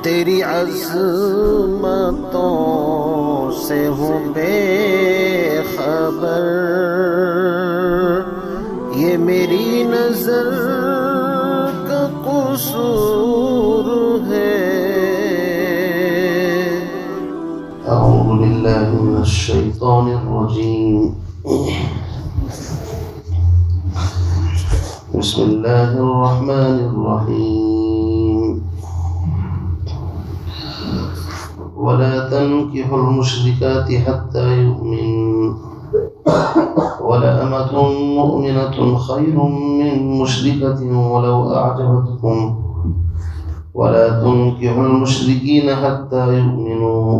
تیری عظمتوں سے ہوں بے خبر، یہ میری نظر کا قصور ہے۔ اعوذ باللہ من الشیطان الرجیم، بسم اللہ الرحمن الرحیم۔ ولا تنكحوا المشركات حتى يؤمنوا ولأمة مؤمنة خير من مشركة ولو أعجبتكم ولا تنكحوا المشركين حتى يؤمنوا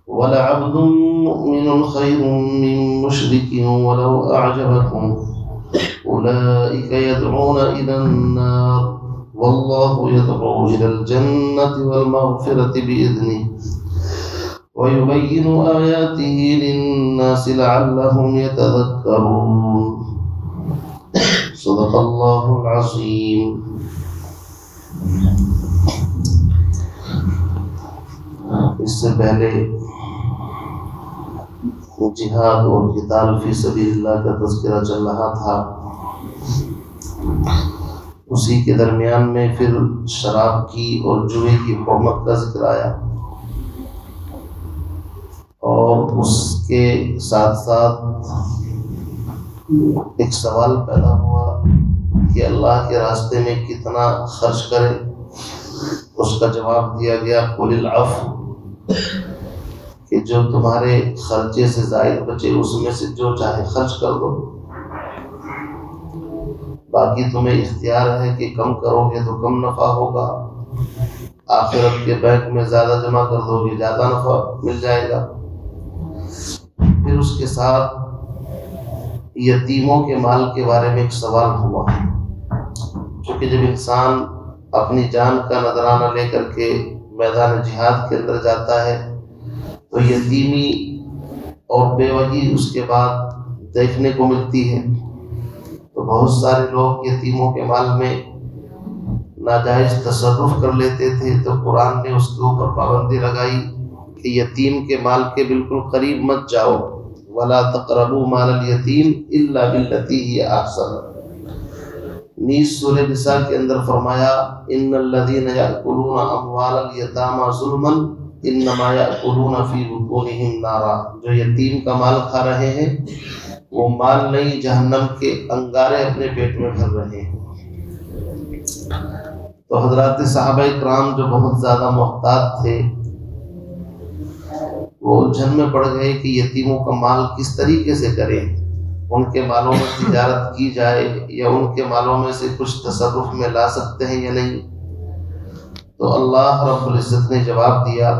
ولعبد مؤمن خير من مشرك ولو أعجبكم أولئك يدعون إلى النار والله يدعو إلى الجنة والمغفرة بإذنه ويبين آياته للناس لعلهم يتذكرون صدق الله العظيم۔ اس سے پہلے جہاد اور قتال فی سبیل اللہ کا تذکرہ چل رہا تھا، اسی کے درمیان میں پھر شراب کی اور جوئے کی حرمت کا ذکر آیا، اور اس کے ساتھ ساتھ ایک سوال پیدا ہوا کہ اللہ کے راستے میں کتنا خرچ کرے۔ اس کا جواب دیا گیا قل العفو، کہ جو تمہارے خرچے سے زائد بچے اس میں سے جو چاہے خرچ کر دو، باقی تمہیں اختیار ہے کہ کم کرو گے تو کم نفع ہوگا، آخرت کے بینک میں زیادہ جمع کر دو گے زیادہ نفع مل جائے گا۔ پھر اس کے ساتھ یتیموں کے مال کے بارے میں ایک سوال ہوا، چونکہ جب انسان اپنی جان کا نذرانہ لے کر کے میدان جہاد کے اندر جاتا ہے تو یتیمی اور بیوگی اس کے بعد دیکھنے کو ملتی ہے، تو بہت سارے لوگ یتیموں کے مال میں ناجائز تصرف کر لیتے تھے، تو قرآن نے اس کے اوپر پابندی لگائی کہ یتیم کے مال کے بالکل قریب مت جاؤ، وَلَا تَقْرَبُوا مَالَ الْيَتِيمِ إِلَّا بِالَّتِي هِيَ أَحْسَنُ۔ نیز سورہ نساء کے اندر فرمایا ان الذین یأکلون اموال الیتامی ظلما انما یأکلون فی بطونہم نارا، جو یتیم کا مال کھا رہے ہیں وہ مال نہیں جہنم کے انگارے اپنے پیٹ میں بھر رہے ہیں۔ تو حضرات صحابہ کرام جو بہت زیادہ محتاط تھے وہ الجھن میں پڑ گئے کہ یتیموں کا مال کس طریقے سے کریں، ان کے مالوں میں تجارت کی جائے یا ان کے مالوں میں سے کچھ تصرف میں لا سکتے ہیں یا نہیں۔ تو اللہ رب العزت نے جواب دیا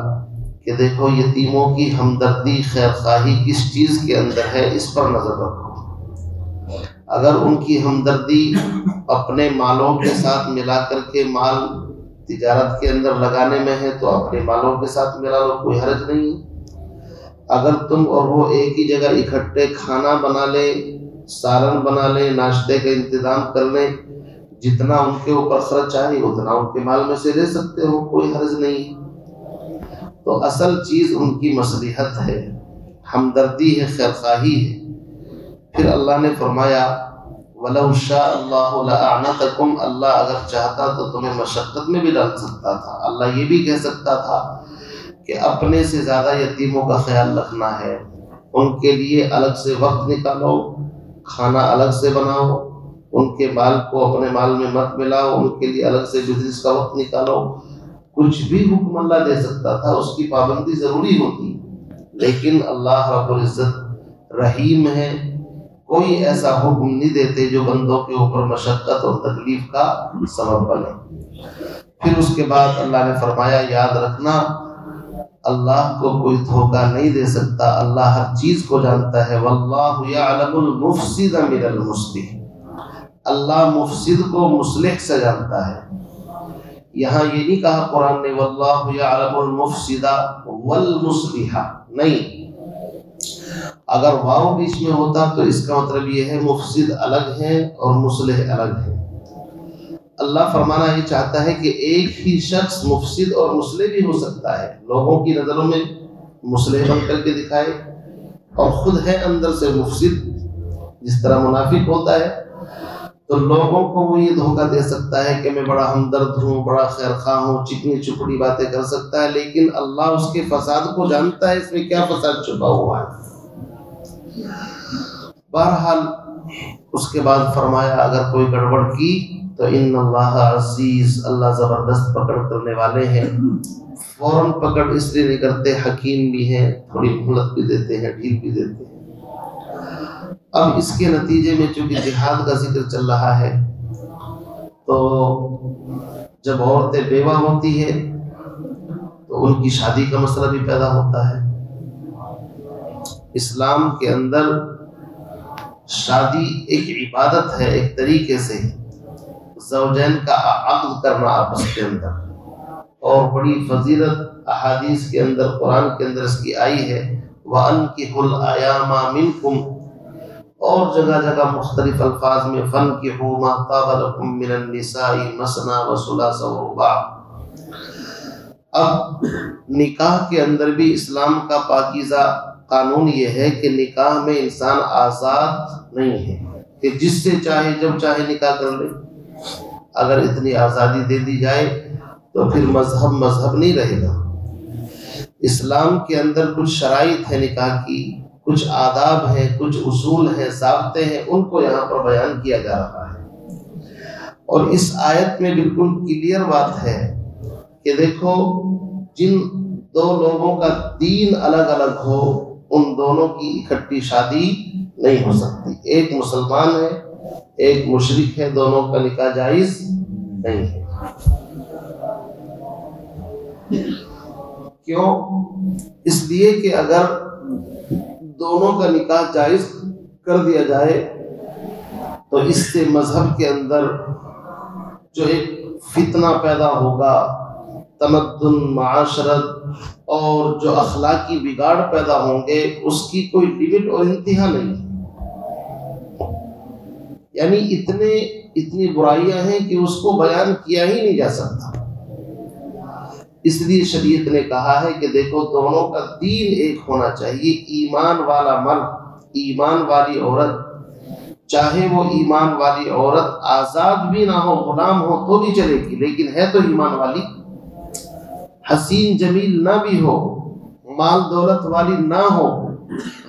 کہ دیکھو یتیموں کی ہمدردی خیر خواہی کس چیز کے اندر ہے، اس پر نظر رکھو۔ اگر ان کی ہمدردی اپنے مالوں کے ساتھ ملا کر کے مال تجارت کے اندر لگانے میں ہے تو اپنے مالوں کے ساتھ ملا لو، کوئی حرج نہیں ہے۔ اگر تم اور وہ ایک ہی جگہ اکٹھے کھانا بنا لیں، سالن بنا لیں، ناشتے کا انتظام کر لیں، جتنا ان کے اوپر خرچ آئے اتنا ان کے مال میں سے لے سکتے ہو، کوئی حرج نہیں ہے۔ تو اصل چیز ان کی مصلحت ہے، ہمدردی ہے، خیر خواہی ہے۔ پھر اللہ نے فرمایا وَلَوْ شَاءَ اللَّهُ لَأَعْنَتَكُمْ، اللہ اگر چاہتا تو تمہیں مشقت میں بھی ڈال سکتا تھا، اللہ یہ بھی کہہ سکتا تھا کہ اپنے سے زیادہ یتیموں کا خیال رکھنا ہے، ان کے لیے الگ سے وقت نکالو، کھانا الگ سے بناؤ، ان کے مال کو اپنے مال میں مت ملاؤ، ان کے لیے الگ سے بزنس کا وقت نکالو، کچھ بھی حکم اللہ دے سکتا تھا، اس کی پابندی ضروری ہوتی، لیکن اللہ رب العزت رحیم ہے، کوئی ایسا حکم نہیں دیتے جو بندوں کے اوپر مشقت اور تکلیف کا سبب بنے۔ پھر اس کے بعد اللہ نے فرمایا یاد رکھنا اللہ کو کوئی دھوکہ نہیں دے سکتا، اللہ ہر چیز کو جانتا ہے، واللہ یعلم المفسد من المصلح، اللہ مفسد کو مصلح سے جانتا ہے۔ یہاں یہ نہیں کہا قرآن نے واللہ یعلم المفسد والمصلح، نہیں، اگر واو بیچ میں ہوتا تو اس کا مطلب یہ ہے مفسد الگ ہے اور مصلح الگ ہے۔ اللہ فرمانا یہ چاہتا ہے کہ ایک ہی شخص مفسد اور مصلح بھی ہو سکتا ہے، لوگوں کی نظروں میں مصلح بن کر کے دکھائے اور خود ہے اندر سے مفسد، جس طرح منافق ہوتا ہے، تو لوگوں کو وہ یہ دھوکہ دے سکتا ہے کہ میں بڑا ہمدرد ہوں، بڑا خیر خواہ ہوں، چکنی چپڑی باتیں کر سکتا ہے، لیکن اللہ اس کے فساد کو جانتا ہے، اس میں کیا فساد چھپا ہوا ہے۔ بہرحال اس کے بعد فرمایا اگر کوئی گڑبڑ کی تو ان اللہ عزیز، اللہ زبردست پکڑ کرنے والے ہیں، فوراً پکڑ اس لیے نہیں کرتے، حکیم بھی ہیں، تھوڑی مہلت بھی دیتے ہیں، ڈھیل بھی دیتے ہیں۔ اب اس کے نتیجے میں چونکہ جہاد کا ذکر چل رہا ہے، تو جب عورتیں بیوہ ہوتی ہیں تو ان کی شادی کا مسئلہ بھی پیدا ہوتا ہے۔ اسلام کے اندر شادی ایک عبادت ہے، ایک طریقے سے زوجین کا عقد کرنا آپس کے اندر، اور بڑی فضیلت احادیث کے اندر، قرآن کے اندر اس کی آئی ہے، وَأَنْكِحُوا الْأَيَامَ مِنْكُمْ، اور جگہ جگہ مختلف الفاظ میں فَانْكِحُوا مَا طَابَ لَكُم مِّنَ النِّسَاءِ مَثْنَىٰ وَثُلَاثَ وَرُبَاعَ۔ اب نکاح کے اندر بھی اسلام کا پاکیزہ قانون یہ ہے کہ نکاح میں انسان آزاد نہیں ہے کہ جس سے چاہے جب چاہے نکاح کر لے۔ اگر اتنی آزادی دے دی جائے تو پھر مذہب نہیں رہے گا۔ اسلام کے اندر کچھ شرائط ہے نکاح کی، کچھ آداب ہیں، کچھ اصول ہیں، ضابطے ہیں، ان کو یہاں پر بیان کیا جا رہا ہے۔ اور اس آیت میں بالکل کلیئر بات ہے کہ دیکھو، جن دو لوگوں کا دین الگ الگ ہو، ان دونوں کی اکٹھی شادی نہیں ہو سکتی۔ ایک مسلمان ہے، ایک مشرک ہے، دونوں کا نکاح جائز نہیں ہے۔ کیوں؟ اس لیے کہ اگر دونوں کا نکاح جائز کر دیا جائے تو اس سے مذہب کے اندر جو ایک فتنہ پیدا ہوگا، تمدن، معاشرت اور جو اخلاقی بگاڑ پیدا ہوں گے، اس کی کوئی لمٹ اور انتہا نہیں ہے۔ یعنی اتنی برائیاں ہیں کہ اس کو بیان کیا ہی نہیں جا سکتا۔ اس لیے شریعت نے کہا ہے کہ دیکھو، دونوں کا دین ایک ہونا چاہیے۔ ایمان والا مرد، ایمان والی عورت، چاہے وہ ایمان والی عورت آزاد بھی نہ ہو، غلام ہو تو بھی چلے گی، لیکن ہے تو ایمان والی۔ حسین جمیل نہ بھی ہو، مال دولت والی نہ ہو،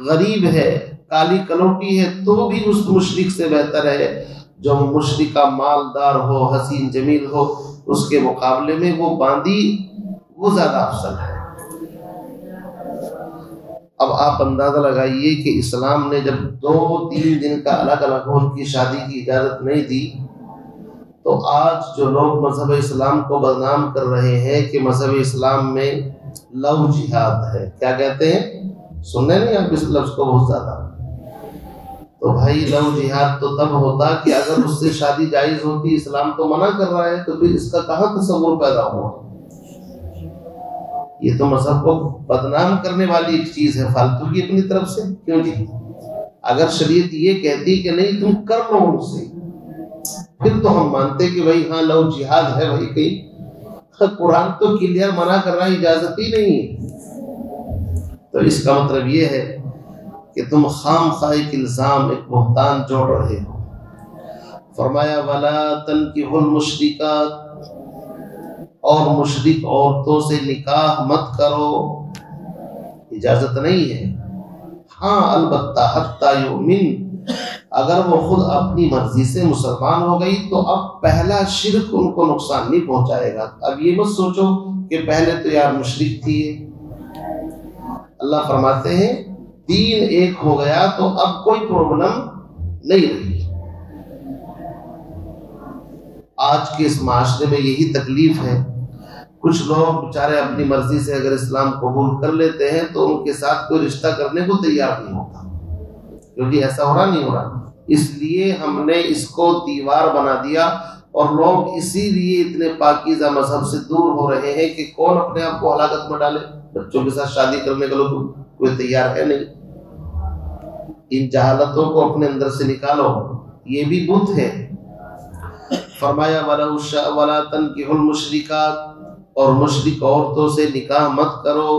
غریب ہے، کالی کلوٹی ہے، تو بھی اس مشرک سے بہتر ہے جو مشرکہ مالدار ہو، حسین جمیل ہو، اس کے مقابلے میں وہ باندی وہ زیادہ افضل ہے۔ اب آپ اندازہ لگائیے کہ اسلام نے جب 2-3 دن کا الگ الگ ہو، ان کی شادی کی اجازت نہیں دی، تو آج جو لوگ مذہب اسلام کو بدنام کر رہے ہیں کہ مذہب اسلام میں لو جہاد ہے، کیا کہتے ہیں؟ سننے نہیں آپ اس لفظ کو بہت زیادہ؟ تو بھائی، لو جہاد تو تب ہوتا کہ اگر اس سے شادی جائز ہوتی، اسلام تو منع کر رہا ہے، تو پھر اس کا کہاں تصور پیدا ہوا؟ یہ تو مذہب کو بدنام کرنے والی ایک چیز ہے، فالتو کی اپنی طرف سے۔ کیوں جی؟ اگر شریعت یہ کہتی کہ نہیں تم کر لو ان سے، پھر تو ہم مانتے کہ بھائی ہاں لو جہاد ہے، بھائی کہیں قرآن تو کلیئر منع کر رہا ہے، اجازت ہی نہیں ہے۔ تو اس کا مطلب یہ ہے کہ تم خام خواہ ایک الزام، ایک بہتان جوڑ رہے ہو۔ فرمایا وَلَا تَنْكِحُوا الْمُشْرِكَاتِ، اور مشرک عورتوں سے نکاح مت کرو، اجازت نہیں ہے۔ ہاں البتہ حتیٰ یؤمن، اگر وہ خود اپنی مرضی سے مسلمان ہو گئی تو اب پہلا شرک ان کو نقصان نہیں پہنچائے گا۔ اب یہ مت سوچو کہ پہلے تو یار مشرک تھی۔ اللہ فرماتے ہیں دین ایک ہو گیا تو اب کوئی پرابلم نہیں رہی۔ آج کے اس معاشرے میں یہی تکلیف ہے، کچھ لوگ بیچارے اپنی مرضی سے اگر اسلام قبول کر لیتے ہیں تو ان کے ساتھ کوئی رشتہ کرنے کو تیار نہیں ہوتا، کیونکہ ایسا ہو رہا نہیں ہو رہا۔ اس لیے ہم نے اس کو دیوار بنا دیا، اور لوگ اسی لیے اتنے پاکیزہ مذہب سے دور ہو رہے ہیں کہ کون اپنے آپ کو ہلاکت میں ڈالے۔ بچوں کے ساتھ شادی کرنے کا لوگ کوئی تیار ہے نہیں۔ ان جہالتوں کو اپنے اندر سے نکالو، یہ بھی بت ہے۔ فرمایا ولا تنکحوا المشرکات، اور مشرک عورتوں سے نکاح مت کرو.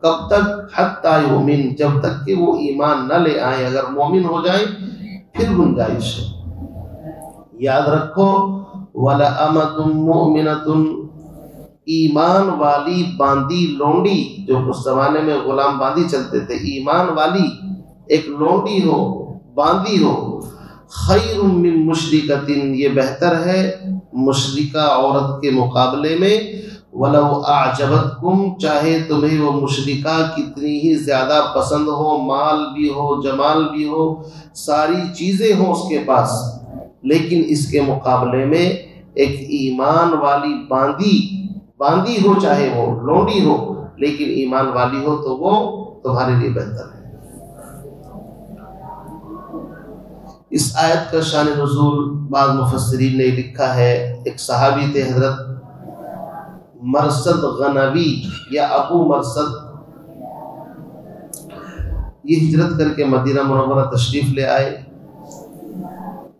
کب تک؟ حتی یؤمن، جب تک کہ وہ ایمان نہ لے آئیں. اگر مومن ہو جائیں پھر گنجائش ہے. یاد رکھو وَلَأَمَةٌ مُؤْمِنَةٌ، ایمان والی باندی لونڈی، جو اس زمانے میں غلام باندی چلتے تھے، ایمان والی ایک لونڈی ہو، باندی ہو، خیر من مشرکۃ، یہ بہتر ہے مشرکہ عورت کے مقابلے میں. وَلَوْ أَعْجَبَتْكُمْ، چاہے تمہیں وہ مشرکہ کتنی ہی زیادہ پسند ہو، مال بھی ہو، جمال بھی ہو، ساری چیزیں ہوں اس کے پاس، لیکن اس کے مقابلے میں ایک ایمان والی باندی ہو، چاہے وہ لونڈی ہو لیکن ایمان والی ہو، تو وہ تمہارے لیے بہتر ہے. اس آیت کا شان نزول بعض مفسرین نے لکھا ہے. ایک صحابی تھے حضرت مرثد غنوی یا ابو مرثد، یہ ہجرت کر کے مدینہ منورہ تشریف لے آئے.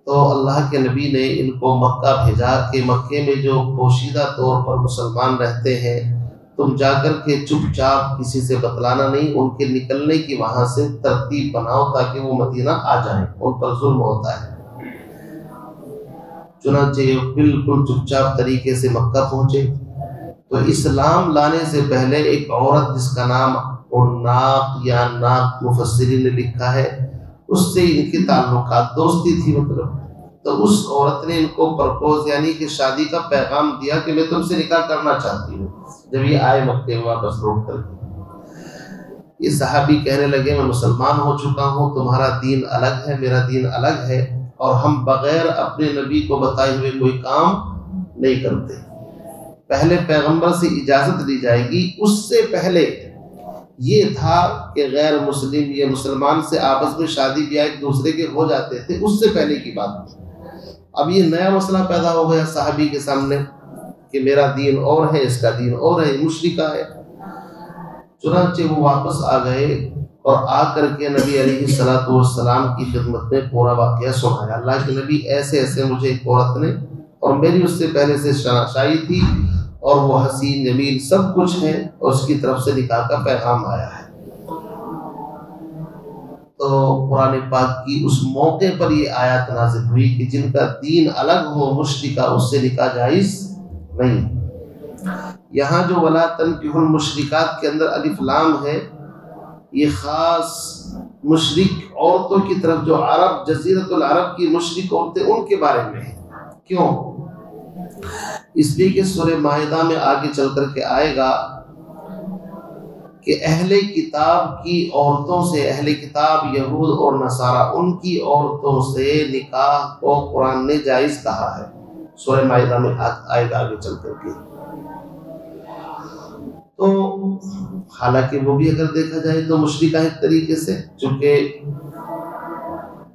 تو اللہ کے نبی نے ان کو مکہ بھیجا کہ مکے میں جو پوشیدہ طور پر مسلمان رہتے ہیں، تم جا کر کے چپ چاپ کسی سے بتلانا نہیں، ان کے نکلنے کی وہاں سے ترتیب بناؤ تاکہ وہ مدینہ آ جائیں، ان پر ظلم ہوتا ہے. چنانچہ بالکل چپ چاپ طریقے سے مکہ پہنچے. تو اسلام لانے سے پہلے ایک عورت جس کا نام عناق یا ناق مفسرین نے لکھا ہے، اس سے ان کے تعلقات دوستی تھی مطلب. تو اس عورت نے ان کو پرپوز یعنی کہ شادی کا پیغام دیا کہ میں تم سے نکاح کرنا چاہتی ہوں. جب یہ آئے مکے میں واپس لوٹ کر کے، یہ صحابی کہنے لگے میں مسلمان ہو چکا ہوں، تمہارا دین الگ ہے، میرا دین الگ ہے، اور ہم بغیر اپنے نبی کو بتائے ہوئے کوئی کام نہیں کرتے. پہلے پیغمبر سے اجازت لی جائے گی. اس سے پہلے یہ تھا کہ غیر مسلم یا مسلمان سے آپس میں شادی بیاہ ایک دوسرے کے ہو جاتے تھے، اس سے پہلے کی بات. اب یہ نیا مسئلہ پیدا ہو گیا صحابی کے سامنے کہ میرا دین اور ہے، اس کا دین اور ہے، مشرکہ ہے. چنانچہ وہ واپس آ گئے اور آ کر کے نبی علیہ الصلوۃ والسلام کی خدمت میں پورا واقعہ سنایا. اللہ کے نبی ایسے ایسے مجھے ایک عورت نے، اور میری اس سے پہلے سے شناسائی تھی، اور وہ حسین جمیل سب کچھ ہے، اور اس کی طرف سے نکاح کا پیغام آیا ہے. تو قرآن پاک کی اس موقع پر یہ آیات نازل ہوئی کہ جن کا دین الگ ہو مشرکہ، اس سے نکاح جائز نہیں. یہاں جو ولا تنکحوا المشرکات کے اندر الف لام ہے، یہ خاص مشرک عورتوں کی طرف، جو عرب جزیرۃ العرب کی مشرک عورتیں، ان کے بارے میں ہے. کیوں؟ اس لیے کہ سورہ مائدہ میں آگے چل کر کے آئے گا کہ اہل کتاب کی عورتوں سے، اہل کتاب یہود اور نصارہ، ان کی عورتوں سے نکاح کو قرآن نے جائز کہا ہے. سورہ مائدہ میں آئے گا آگے چل کر کے. تو حالانکہ وہ بھی اگر دیکھا جائے تو مشرکہ ایک طریقے سے، چونکہ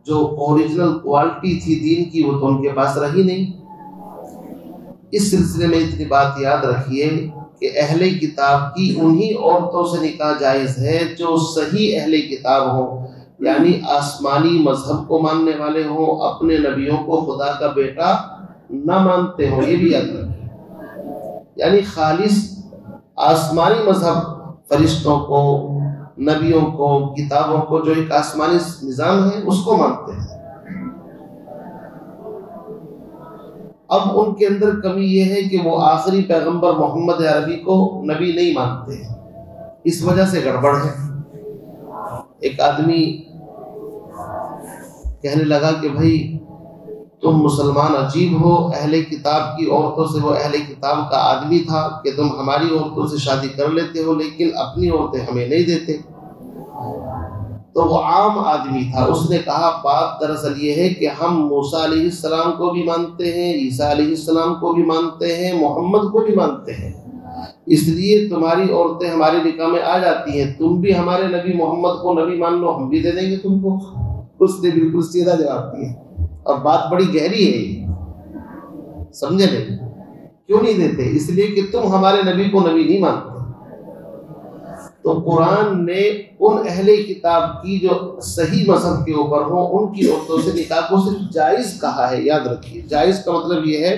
جو اوریجنل کوالٹی تھی دین کی وہ تو ان کے پاس رہی نہیں. اس سلسلے میں اتنی بات یاد رکھیے کہ اہل کتاب کی انہی عورتوں سے نکاح جائز ہے جو صحیح اہل کتاب ہوں، یعنی آسمانی مذہب کو ماننے والے ہوں، اپنے نبیوں کو خدا کا بیٹا نہ مانتے ہوں. یہ بھی یاد رکھیں، یعنی خالص آسمانی مذہب، فرشتوں کو، نبیوں کو، کتابوں کو، جو ایک آسمانی نظام ہے اس کو مانتے ہیں. اب ان کے اندر کمی یہ ہے کہ وہ آخری پیغمبر محمد عربی کو نبی نہیں مانتے، اس وجہ سے گڑبڑ ہے. ایک آدمی کہنے لگا کہ بھائی تم مسلمان عجیب ہو، اہل کتاب کی عورتوں سے، وہ اہل کتاب کا آدمی تھا، کہ تم ہماری عورتوں سے شادی کر لیتے ہو لیکن اپنی عورتیں ہمیں نہیں دیتے. تو وہ عام آدمی تھا. اس نے کہا بات دراصل یہ ہے کہ ہم موسیٰ علیہ السلام کو بھی مانتے ہیں، عیسیٰ علیہ السلام کو بھی مانتے ہیں، محمد کو بھی مانتے ہیں، اس لیے تمہاری عورتیں ہمارے نکاح میں آ جاتی ہیں. تم بھی ہمارے نبی محمد کو نبی مان لو، ہم بھی دے دیں گے تم کو. اس نے بالکل سیدھا جواب دیا، اور بات بڑی گہری ہے یہ، سمجھے نہیں؟ کیوں نہیں دیتے؟ اس لیے کہ تم ہمارے نبی کو نبی نہیں مانتے. تو قرآن نے ان اہل کتاب کی جو صحیح مذہب کے اوپر ہوں ان کی عورتوں سے نکاح کو صرف جائز کہا ہے. یاد رکھیے جائز کا مطلب یہ ہے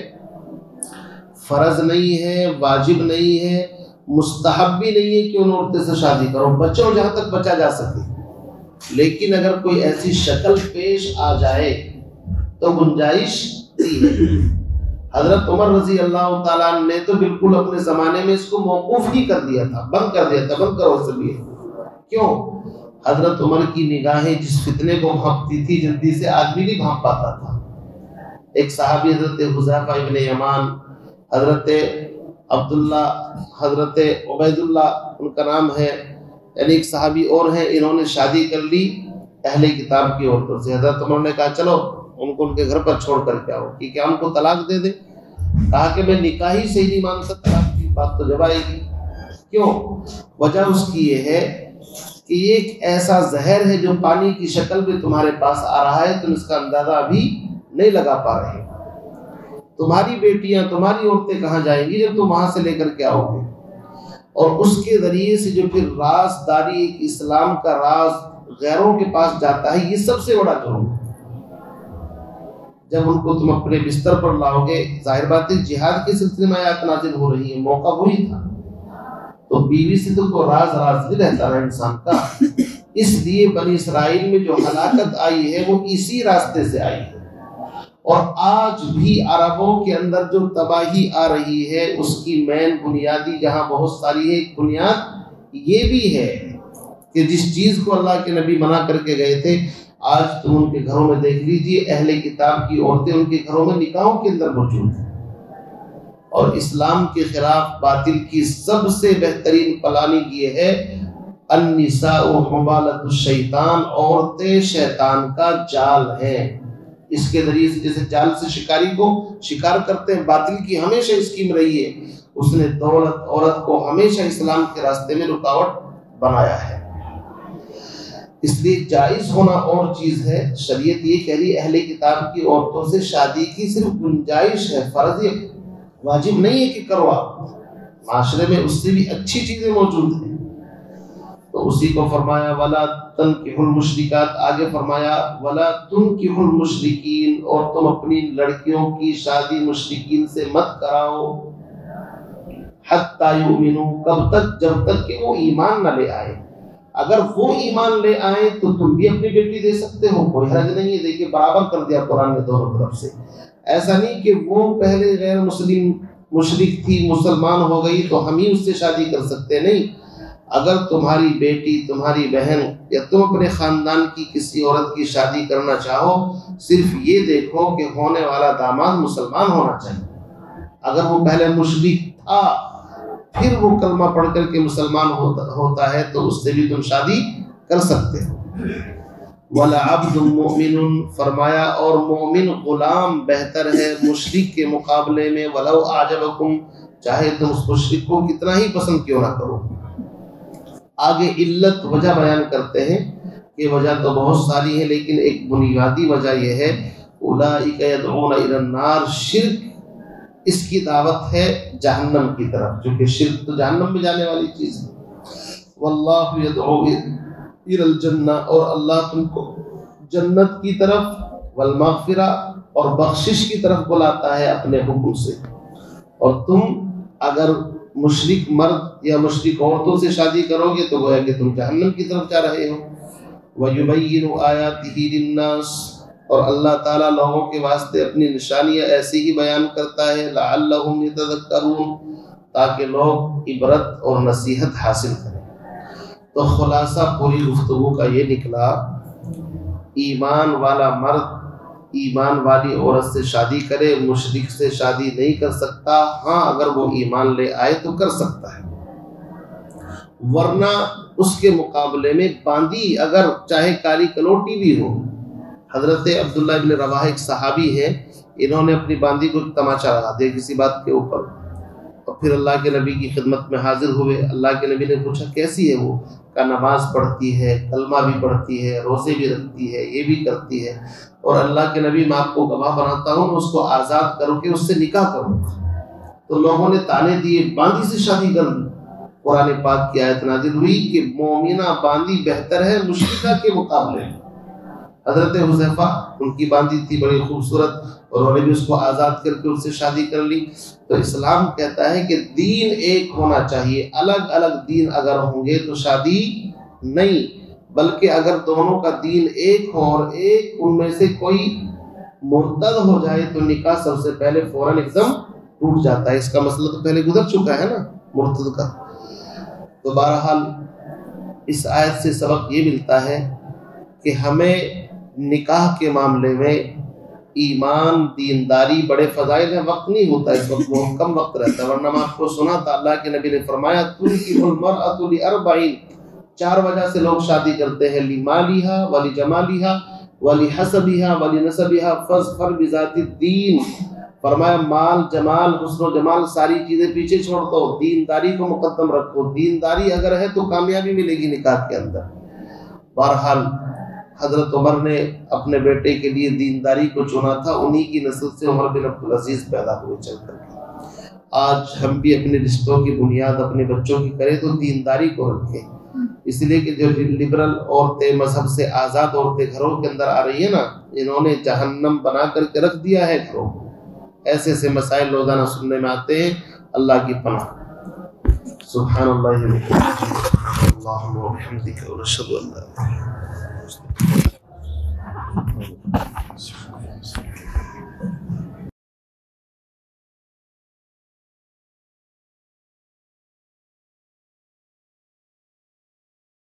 فرض نہیں ہے, واجب نہیں ہے, مستحب بھی نہیں ہے کہ ان عورتوں سے شادی کرو, بچوں جہاں تک بچا جا سکے. لیکن اگر کوئی ایسی شکل پیش آ جائے تو گنجائش تھی. حضرت عمر رضی اللہ تعالیٰ عنہ نے تو بالکل اپنے زمانے میں اس کو موقوف ہی کر دیا تھا, بند کر دیا تھا, بند کرو سبھی. کیوں؟ حضرت عمر کی نگاہیں جس فتنے کو بھانپتی تھی جلدی سے آدمی نہیں بھانپ پاتا تھا. ایک صحابی حضرت حذیفہ ابن یمان, حضرت عبداللہ, حضرت عبید اللہ ان کا نام ہے, یعنی ایک صحابی اور ہیں, انہوں نے شادی کر لی اہل کتاب کی عورتوں سے. حضرت عمر نے کہا چلو ان کو ان کے گھر پر چھوڑ کر کے آؤ کہ کیا ان کو طلاق دے دیں. کہا کہ میں نکاح ہی صحیح نہیں مانتا, طلاق کی بات تو جب آئے گی. کیوں؟ وجہ اس کی یہ ہے کہ یہ ایک ایسا زہر ہے جو پانی کی شکل میں تمہارے پاس آ رہا ہے, تم اس کا اندازہ ابھی نہیں لگا پا رہے. تمہاری بیٹیاں, تمہاری عورتیں کہاں جائیں گی جب تم وہاں سے لے کر کے آؤ گے؟ اور اس کے ذریعے سے جو پھر رازداری, ایک اسلام کا راز غیروں کے پاس جاتا ہے, یہ سب سے بڑا جرم ہے. جب ان کو تم اپنے بستر پر لاؤ گے, ظاہر بات ہے جہاد کے سلسلے میں آیات نازل ہو رہی ہے, موقع وہی تھا, تو بیوی سے تو کوئی راز نہیں رہتا نا انسان کا. اس لیے بنی اسرائیل میں جو ہلاکت آئی ہے وہ اسی راستے سے آئی ہے. اور آج بھی عربوں کے اندر جو تباہی آ رہی ہے اس کی مین بنیادی جہاں بہت ساری ہے, ایک بنیاد یہ بھی ہے کہ جس چیز کو اللہ کے نبی منع کر کے گئے تھے, آج تم ان کے گھروں میں دیکھ لیجئے اہل کتاب کی عورتیں ان کے گھروں میں نکاحوں کے اندر موجود ہیں. اور اسلام کے خلاف باطل کی سب سے بہترین پلاننگ یہ ہے النساء حبالۃ الشیطان, عورتیں شیطان کا جال ہیں. اس کے ذریعے سے جیسے جال سے شکاری کو شکار کرتے ہیں, باطل کی ہمیشہ اسکیم رہی ہے, اس نے دولت عورت کو ہمیشہ اسلام کے راستے میں رکاوٹ بنایا ہے. اس لیے جائز ہونا اور چیز ہے. شریعت یہ کہہ رہی اہل کتاب کی عورتوں سے شادی کی صرف گنجائش ہے, فرض واجب نہیں ہے کہ کرو آپ. معاشرے میں اس سے بھی اچھی چیزیں موجود ہیں. تو اسی کو فرمایا ولا تنکحوا المشرکات, آگے فرمایا ولا تنکحوا المشرکین, اور تم اپنی لڑکیوں کی شادی مشرکین سے مت کراؤ. حتی یؤمنوا, کب تک؟ جب تک کہ وہ ایمان نہ لے آئے. اگر وہ ایمان لے آئے تو تم بھی اپنی بیٹی دے سکتے ہو, کوئی حرج نہیں ہے. دیکھیے برابر کر دیا قرآن نے دونوں طرف سے. ایسا نہیں کہ وہ پہلے غیر مسلم مشرک تھی, مسلمان ہو گئی تو ہم ہی اس سے شادی کر سکتے, نہیں. اگر تمہاری بیٹی, تمہاری بہن یا تم اپنے خاندان کی کسی عورت کی شادی کرنا چاہو, صرف یہ دیکھو کہ ہونے والا داماد مسلمان ہونا چاہیے. اگر وہ پہلے مشرک تھا پھر وہ کلمہ پڑھ کر کے مسلمان ہوتا ہے تو اس سے بھی تم شادی کر سکتے ہو. وَلَعَبْدٌ مُؤْمِنٌ, فرمایا اور مومن غلام بہتر ہے مشرک کے مقابلے میں. وَلَوْ أَعْجَبَكُمْ, چاہے تم اس مشرک کو کتنا ہی پسند کیوں نہ کرو. آگے علت وجہ بیان کرتے ہیں کہ وجہ تو بہت ساری ہے, لیکن ایک بنیادی وجہ یہ ہے اولئک یدعون الی النار, شرک اس کی دعوت ہے جہنم کی طرف, کیونکہ شرک تو جہنم میں جانے والی چیز ہے. واللہ یدعو الی الجنہ, اور اللہ تم کو جنت کی طرف, والمغفرہ, اور بخشش کی طرف بلاتا ہے اپنے حکم سے. اور تم اگر مشرک مرد یا مشرک عورتوں سے شادی کرو گے تو گویا کہ تم جہنم کی طرف جا رہے ہو. وَيُبَيِّنُ آيَاتِهِ لِلنَّاسِ, اور اللہ تعالیٰ لوگوں کے واسطے اپنی نشانیاں ایسی ہی بیان کرتا ہے لَعَلَّهُمْ يَتَذَكَّرُونَ, تاکہ لوگ عبرت اور نصیحت حاصل کریں. تو خلاصہ پوری گفتگو کا یہ نکلا, ایمان والا مرد ایمان والی عورت سے شادی کرے, مشرک سے شادی نہیں کر سکتا. ہاں اگر وہ ایمان لے آئے تو کر سکتا ہے, ورنہ اس کے مقابلے میں باندی اگر چاہے کالی کلوٹی بھی ہو. حضرت عبداللہ ابن رواحہ ایک صحابی ہیں, انہوں نے اپنی باندی کو تماشا لگا دیا کسی بات کے اوپر, اور پھر اللہ کے نبی کی خدمت میں حاضر ہوئے. اللہ کے نبی نے پوچھا کیسی ہے وہ؟ کا نماز پڑھتی ہے, کلمہ بھی پڑھتی ہے, روزے بھی رکھتی ہے, یہ بھی کرتی ہے. اور اللہ کے نبی میں آپ کو گواہ بناتا ہوں میں اس کو آزاد کروں کہ اس سے نکاح کروں. تو لوگوں نے تانے دیے, باندی سے شادی کر دی. قرآن پاک کی آیت نازل ہوئی کہ مومنہ باندی بہتر ہے مشرکہ کے مقابلے میں۔ حضرت حذیفہ ان کی باندی تھی بڑی خوبصورت، اور انہوں نے بھی اس کو آزاد کر کے اس سے شادی کر لی۔ تو اسلام کہتا ہے کہ دین ایک ہونا چاہیے، الگ الگ دین اگر ہوں گے تو شادی نہیں، بلکہ اگر دونوں کا دین ایک ہو اور ایک ان میں سے کوئی مرتد ہو جائے تو نکاح سب سے پہلے فوراً ایک دم ٹوٹ جاتا ہے۔ اس کا مسئلہ تو پہلے گزر چکا ہے نا مرتد کا۔ تو بہرحال اس آیت سے سبق یہ ملتا ہے کہ ہمیں نکاح کے معاملے میں ایمان دینداری بڑے فضائل ہیں۔ وقت نہیں ہوتا اس وقت، بہت کم وقت رہتا ہے، ورنہ میں آپ کو سنا تھا اللہ کے نبی نے فرمایا تنکح المرأۃ لأربع، 4 وجہ سے لوگ شادی کرتے ہیں، لمالہا ولجمالہا ولحسبہا ولنسبہا فاظفر بذات الدین۔ فرمایا مال، جمال، حسن و جمال ساری چیزیں پیچھے چھوڑ دو، دینداری کو مقدم رکھو۔ دینداری اگر ہے تو کامیابی ملے گی نکاح کے اندر۔ بہرحال حضرت عمر نے اپنے بیٹے کے لیے دینداری کو چنا تھا، انہی کی نسل سے عمر بن عبدالعزیز پیدا ہوئے چل کر کے۔ آج ہم بھی اپنے رشتوں کی بنیاد اپنے بچوں کی کریں تو دینداری کو رکھیں، اس لیے کہ جو لبرل عورتیں، مذہب سے آزاد عورتیں گھروں کے اندر آ رہی ہیں نا، انہوں نے جہنم بنا کر کے رکھ دیا ہے گھروں کو۔ ایسے ایسے مسائل روزانہ سننے میں آتے ہیں، اللہ کی پناہ۔ سبحان اللہ وبحمدہ، اللہم وبحمدک، ونشہد ان لا الہ الا انت۔